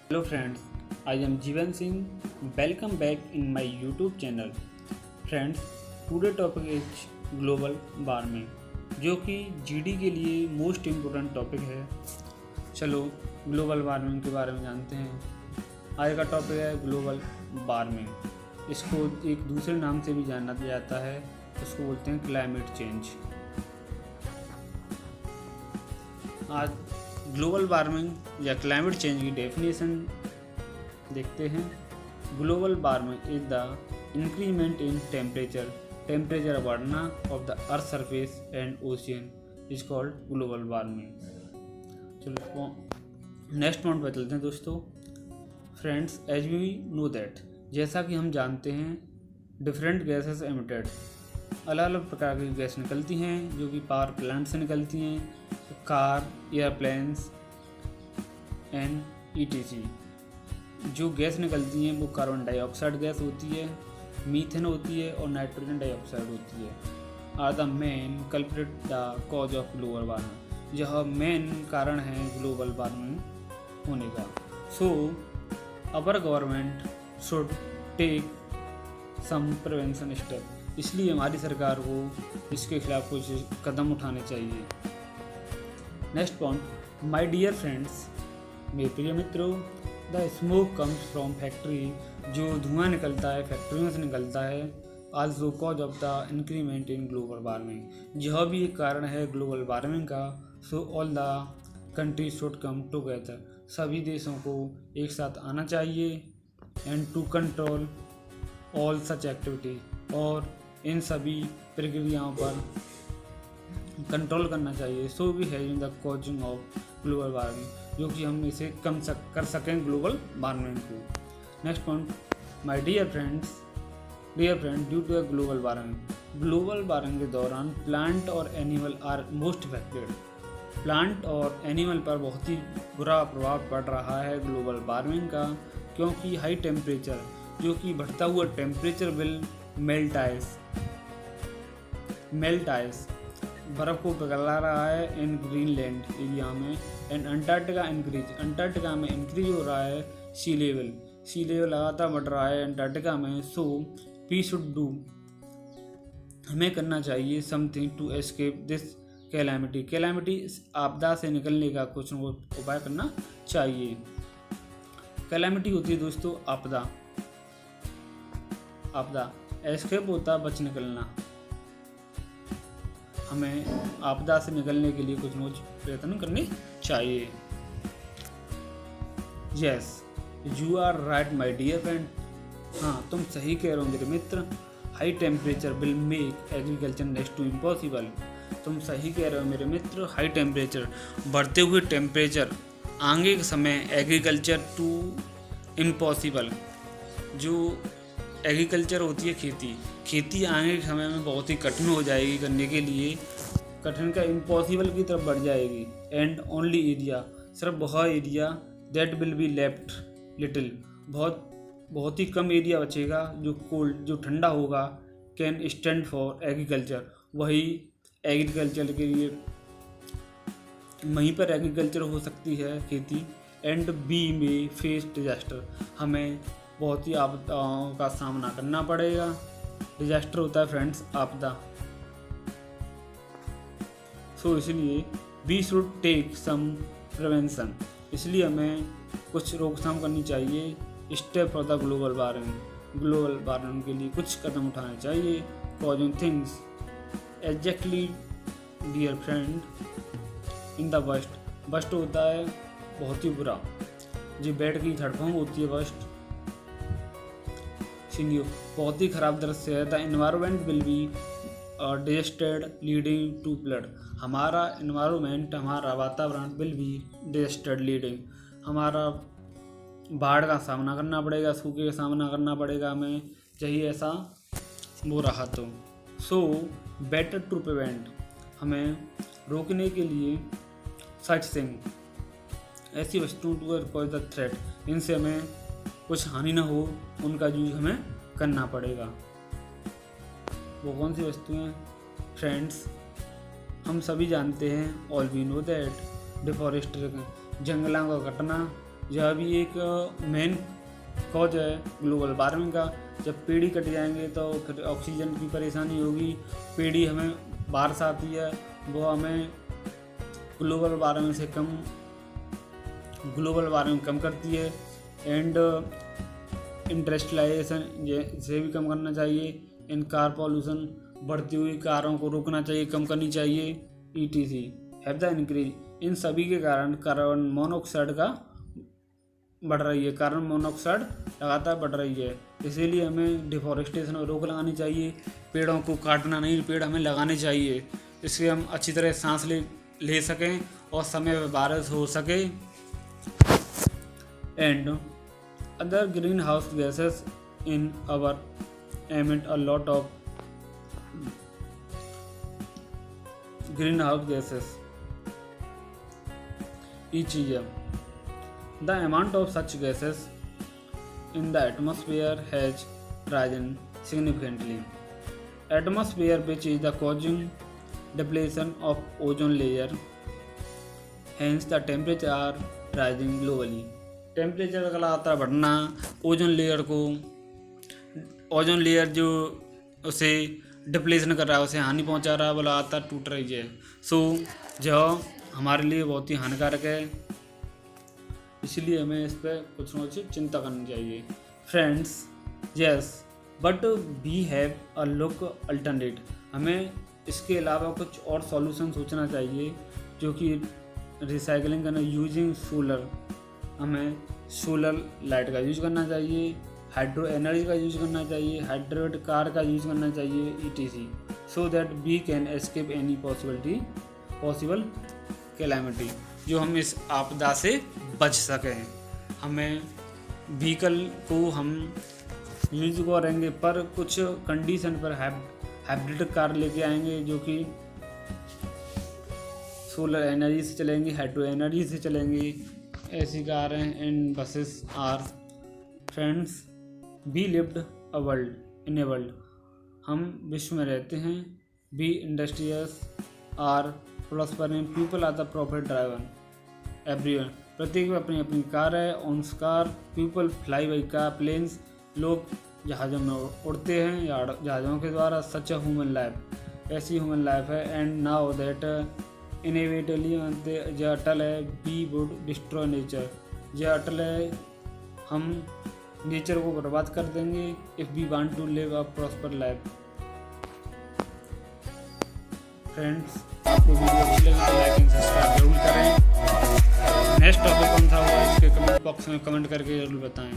Hello friends, I am Jivan Singh. Welcome back in my YouTube channel. Friends, today topic is global warming, जो कि GD के लिए most important topic है। चलो global warming के बारे में जानते हैं। आज का टॉपिक है ग्लोबल वार्मिंग। इसको एक दूसरे नाम से भी जाना जाता है, उसको बोलते हैं क्लाइमेट चेंज। आज ग्लोबल वार्मिंग या क्लाइमेट चेंज की डेफिनेशन देखते हैं। Global warming is the increment in temperature बढ़ना of the earth surface and ocean is called global warming. चलो नेक्स्ट पॉइंट पर चलते हैं दोस्तों। Friends, as we know that, जैसा कि हम जानते हैं, डिफरेंट गैसेस एमिटेड, अलग अलग प्रकार की गैस निकलती हैं जो कि पावर प्लांट से निकलती हैं, कार, एयरप्लेन्स एंड ईटीसी। जो गैस निकलती हैं वो कार्बन डाइऑक्साइड गैस होती है, मीथेन होती है और नाइट्रोजन डाइऑक्साइड होती है। Are the main culprit the cause of global warming, यह मेन कारण है ग्लोबल वार्मिंग होने का। So our government should take some prevention step, इसलिए हमारी सरकार को इसके खिलाफ कुछ कदम उठाने चाहिए। Next point, my dear friends, मेरे प्रिय मित्रों, the smoke comes from factory, जो धुआं निकलता है फैक्ट्रियों से निकलता है, also cause of the increment in global warming, यह भी एक कारण है ग्लोबल वार्मिंग का। So all the country should come together, सभी देशों को एक साथ आना चाहिए, and to control all such activity, और इन सभी प्रक्रियाओं पर कंट्रोल करना चाहिए। So we have in the causing of global warming, जो कि हम इसे कम कर सकें ग्लोबल वार्मिंग को। Next point, my dear friend, due to global warming के दौरान प्लांट और animal are most affected, plant और एनिमल पर बहुत ही बुरा प्रभाव पड़ रहा है ग्लोबल वार्मिंग का, क्योंकि हाई टेम्परेचर, जो कि बढ़ता हुआ टेम्परेचर विल मेल्ट आइस, बर्फ़ को पिघला रहा है इन ग्रीनलैंड एरिया में, एंड अंटार्कटिका में इंक्रीज हो रहा है सी लेवल लगातार बढ़ रहा है अंटार्कटिका में। सो वी शुड डू, हमें करना चाहिए something to escape this calamity, आपदा से निकलने का कुछ न कुछ उपाय करना चाहिए। कैलामिटी होती है दोस्तों आपदा, एस्केप होता है बच निकलना। हमें आपदा से निकलने के लिए कुछ न कुछ प्रयत्न करने चाहिए। Yes, you are right my dear friend, हाँ तुम सही कह रहे हो मेरे मित्र। High temperature will make agriculture next to impossible, तुम सही कह रहे हो मेरे मित्र। हाई टेम्परेचर, बढ़ते हुए टेम्परेचर आगे के समय एग्रीकल्चर टू इम्पॉसिबल, जो एग्रीकल्चर होती है खेती आने के समय में बहुत ही कठिन हो जाएगी करने के लिए, कठिन का इम्पॉसिबल की तरफ बढ़ जाएगी। एंड ओनली एरिया, सिर्फ वह area that will be left little, बहुत ही कम एरिया बचेगा जो ठंडा होगा, कैन स्टैंड फॉर एग्रीकल्चर, वही एग्रीकल्चर के लिए, वहीं पर एग्रीकल्चर हो सकती है खेती। एंड बी में फेस डिजास्टर, हमें बहुत ही आपदाओं का सामना करना पड़ेगा। डिजास्टर होता है फ्रेंड्स आपदा। सो इसलिए we should take some prevention, इसलिए हमें कुछ रोकथाम करनी चाहिए। Step for the global warming के लिए कुछ कदम उठाने चाहिए। Causing things exactly dear friend in the bust होता है बहुत ही बुरा, जो बेड की धड़फड़ होती है बस्ट, बहुत ही खराब दृश्य है। The environment will be disasted leading to flood, हमारा वातावरण विल बी डिजास्टेड लीडिंग, हमारा बाढ़ का सामना करना पड़ेगा, सूखे का सामना करना पड़ेगा हमें, चाहिए ऐसा हो रहा तो। सो बेटर टू प्रिवेंट, हमें रोकने के लिए सच थिंग, ऐसी वस्तुओं टू कॉज द थ्रेट, इनसे हमें कुछ हानि ना हो, उनका यूज हमें करना पड़ेगा। वो कौन सी वस्तुएं फ्रेंड्स, हम सभी जानते हैं, all we know that deforestation, जंगलों का कटना यह भी एक मेन कॉज है ग्लोबल वार्मिंग का। जब पेड़ ही कट जाएंगे तो फिर ऑक्सीजन की परेशानी होगी। पेड़ ही हमें बारिश आती है, वो हमें ग्लोबल वार्मिंग कम करती है। एंड इंडस्ट्रियलाइजेशन से भी कम करना चाहिए। इन कार पॉल्यूशन, बढ़ती हुई कारों को रोकना चाहिए, कम करनी चाहिए। ETC हैव द इंक्रीज, इन सभी के कारण कार्बन मोनोऑक्साइड का बढ़ रही है। कार्बन मोनोऑक्साइड लगातार बढ़ रही है, इसीलिए हमें डिफॉरेस्टेशन पर रोक लगानी चाहिए। पेड़ों को काटना नहीं, पेड़ हमें लगाने चाहिए, इससे हम अच्छी तरह सांस ले सकें और समय पर बारिश हो सके। And other greenhouse gases in our emit a lot of greenhouse gases each year. The amount of such gases in the atmosphere has risen significantly. Atmosphere, which is the causing depletion of ozone layer, hence the temperature are rising globally. Temperature का लगातार बढ़ना ozone layer जो उसे depletion कर रहा है, उसे हानि पहुंचा रहा है, वो लगातार टूट रही है। सो जो हमारे लिए बहुत ही हानिकारक है, इसलिए हमें इस पर कुछ न कुछ चिंता करनी चाहिए। Friends, yes but we have a look alternate, हमें इसके अलावा कुछ और सॉल्यूशन सोचना चाहिए, जो कि रिसाइकलिंग करना, यूजिंग सोलर, हमें सोलर लाइट का यूज करना चाहिए, हाइड्रो एनर्जी का यूज करना चाहिए, हाइड्रोड कार का यूज करना चाहिए, ETC, so that we can escape any possible calamity, जो हम इस आपदा से बच सकें। हमें व्हीकल को हम यूज करेंगे, पर कुछ कंडीशन पर हाइब्रिड कार लेके आएंगे, जो कि सोलर एनर्जी से चलेंगी, हाइड्रो एनर्जी से चलेंगी। ऐसी कारें and buses are. Friends, we lived a world in a world, हम विश्व में रहते हैं। We industrious are prospering, people are the profit driver everyone, प्रत्येक में अपनी अपनी कार है, owns car, people fly by car, planes, लोग जहाज़ों में उड़ते हैं या जहाज़ों के द्वारा। सच अ ह्यूमन लाइफ, ऐसी ह्यूमन लाइफ है। एंड नाउ दैट इनएविटेबली जो अटल है, वी वुड डिस्ट्रॉय नेचर, जो अटल है, हम नेचर को बर्बाद कर देंगे if we want to live a prosper life. Friends, आपको वीडियो अच्छी लगी तो लाइक एंड सब्सक्राइब जरूर करें। नेक्स्ट टॉपिक कौन सा होगा इसके कमेंट बॉक्स में कमेंट करके जरूर बताएं।